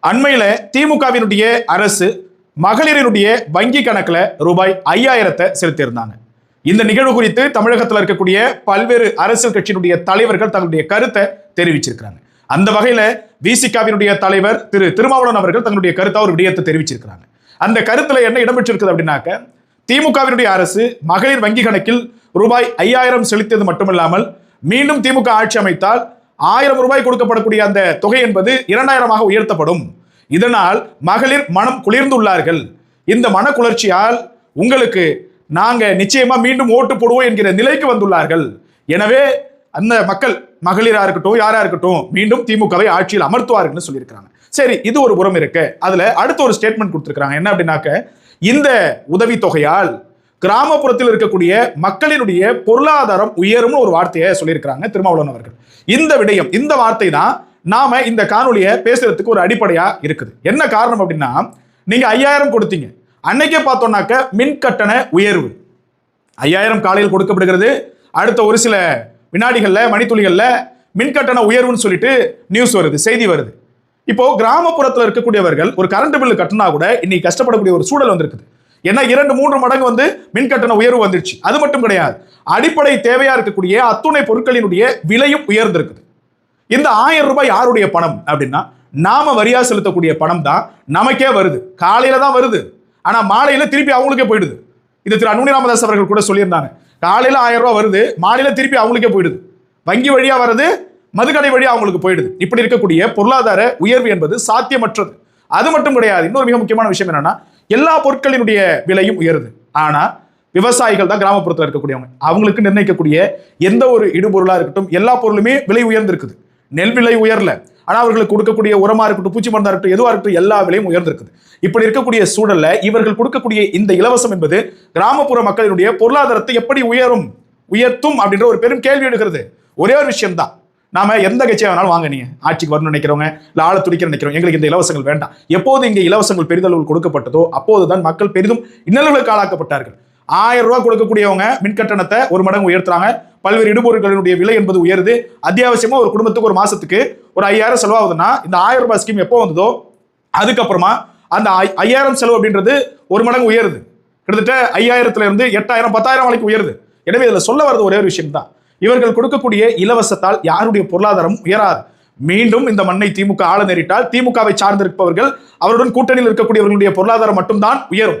அண்மையில திமுகவினுடைய அரசு மகளிரினுடைய வங்கி கணக்குல ரூபாய் 5000 செலுத்தியிருந்தாங்க. இந்த நிகழ்வு குறித்து தமிழகத்தில் இருக்கக்கூடிய பல்வேறு அரசியல் கட்சியினுடைய தலைவர்கள் தங்களுடைய கருத்தை தெரிவிச்சிருக்கிறாங்க. அந்த வகையில விசிகாவினுடைய தலைவர் திரு திருமாவளவன் அவர்கள் தங்களுடைய கருத்தை ஒரு விடயத்தை தெரிவிச்சிருக்கிறாங்க. அந்த கருத்துல என்ன இடம்பெற்றிருக்குது அப்படின்னாக்க, திமுகவினுடைய அரசு மகளிர் வங்கி கணக்கில் ரூபாய் 5000 செலுத்தியது மட்டுமில்லாமல் மீண்டும் திமுக ஆட்சி அமைத்தால் 1000 ரூபாய் கொடுக்கப்படக்கூடிய அந்த தொகை என்பது 2000 உயர்த்தப்படும். இதனால் மகளிர் மனம் குளிர்ந்துள்ளார்கள். இந்த மன குளிர்ச்சியால் உங்களுக்கு நாங்க நிச்சயமா மீண்டும் ஓட்டு போடுவோம் என்கிற நிலைக்கு வந்துள்ளார்கள். எனவே அந்த மக்கள் மகளிரா இருக்கட்டும் யாரா இருக்கட்டும் மீண்டும் திமுகவை ஆட்சியில் அமர்த்துவார்கள் சொல்லியிருக்காங்க. சரி, இது ஒரு புறம் இருக்கு. அதுல அடுத்த ஒரு ஸ்டேட்மெண்ட் கொடுத்திருக்காங்க. என்ன அப்படின்னாக்க, இந்த உதவி தொகையால் கிராமப்புறத்தில் இருக்கக்கூடிய மக்களினுடைய பொருளாதாரம் உயரும் ஒரு வார்த்தையை சொல்லியிருக்கிறாங்க திருமாவளவன் அவர்கள். இந்த விடயம், இந்த வார்த்தை தான் நாம இந்த காணொலியை பேசுறதுக்கு ஒரு அடிப்படையா இருக்குது. என்ன காரணம் அப்படின்னா, நீங்க 5000 கொடுத்தீங்க, அன்னைக்கே பார்த்தோம்னாக்க மின் கட்டண உயர்வு 5000 காலையில் கொடுக்கப்படுகிறது. அடுத்த ஒரு சில வினாடிகள்ல மணித்துளிகள்ல மின் கட்டண உயர்வுன்னு சொல்லிட்டு நியூஸ் வருது, செய்தி வருது. இப்போ கிராமப்புறத்தில் இருக்கக்கூடியவர்கள் ஒரு கரண்ட் பில்லு கட்டினா கூட இன்னைக்கு கஷ்டப்படக்கூடிய ஒரு சூழல் வந்திருக்குது. ஏன்னா 2-3 மடங்கு மின் கட்டண உயர்வு வந்துருச்சு. அது மட்டும் கிடையாது, அடிப்படை தேவையா இருக்கக்கூடிய அத்துணை பொருட்களினுடைய விலையும் உயர்ந்திருக்குது. இந்த 1000 ரூபாய் யாருடைய பணம் அப்படின்னா, நாம வரியா செலுத்தக்கூடிய பணம் தான் நமக்கே வருது. காலையில தான் வருது, ஆனா மாலையில திருப்பி அவங்களுக்கே போயிடுது. இது திரு அன்புமணி ராமதாஸ் அவர்கள் கூட சொல்லியிருந்தாங்க. காலையில 1000 ரூபாய் வருது, மாலையில திருப்பி அவங்களுக்கே போயிடுது. வங்கி வழியா வருது, மதுக்கடை வழியா அவங்களுக்கு போயிடுது. இப்படி இருக்கக்கூடிய பொருளாதார உயர்வு என்பது சாத்தியமற்றது. அது மட்டும் கிடையாது, இன்னொரு மிக முக்கியமான விஷயம் என்னன்னா, எல்லா பொருட்களினுடைய விலையும் உயருது. ஆனா விவசாயிகள் தான் கிராமப்புறத்தில் இருக்கக்கூடியவங்க. அவங்களுக்கு நிர்ணயிக்கக்கூடிய எந்த ஒரு இடுபொருளா இருக்கட்டும், எல்லா பொருளுமே விலை உயர்ந்திருக்குது. நெல் விலை உயரல, ஆனா அவர்களுக்கு கொடுக்கக்கூடிய உரமா இருக்கட்டும், பூச்சி மருந்தா இருக்கட்டும், எதுவா இருக்கட்டும், எல்லா விலையும் உயர்ந்திருக்குது. இப்படி இருக்கக்கூடிய சூழல்ல இவர்கள் கொடுக்கக்கூடிய இந்த இலவசம் என்பது கிராமப்புற மக்களினுடைய பொருளாதாரத்தை எப்படி உயர்த்தும் அப்படின்ற ஒரு பெரும் கேள்வி எடுக்கிறது. ஒரே ஒரு விஷயம் தான், நாம எந்த கட்சியா வேணாலும் வாங்க, நீங்க ஆட்சிக்கு வரணும்னு நினைக்கிறவங்க, இல்ல ஆள துடிக்க நினைக்கிறோம், எங்களுக்கு இந்த இலவசங்கள் வேண்டாம். எப்போது இங்கே இலவசங்கள் பெரிதளவில் கொடுக்கப்பட்டதோ அப்போதுதான் மக்கள் பெரிதும் இன்னல்களுக்கு ஆளாக்கப்பட்டார்கள். 1000 ரூபாய் கொடுக்கக்கூடியவங்க மின் கட்டணத்தை 1 மடங்கு உயர்த்துறாங்க. பல்வேறு இடுபொருட்களினுடைய விலை என்பது உயருது. அத்தியாவசியமா ஒரு குடும்பத்துக்கு ஒரு மாசத்துக்கு ஒரு 5000 செலவாகுதுன்னா, இந்த 1000 ரூபாய் ஸ்கீம் எப்போ வந்ததோ அதுக்கப்புறமா அந்த 5000 செலவு அப்படின்றது 1 மடங்கு உயருது. கிட்டத்தட்ட 5000 இருந்து 8000 10000 வரைக்கும் உயருது. எனவே இதுல சொல்ல வரது ஒரே ஒரு விஷயம் தான், இவர்கள் கொடுக்கக்கூடிய இலவசத்தால் யாருடைய பொருளாதாரம் உயராது. மீண்டும் இந்த மண்ணை திமுக ஆள நேரிட்டால் திமுகவை சார்ந்திருப்பவர்கள், அவருடன் கூட்டணியில் இருக்கக்கூடியவர்களுடைய பொருளாதாரம் மட்டும்தான் உயரும்.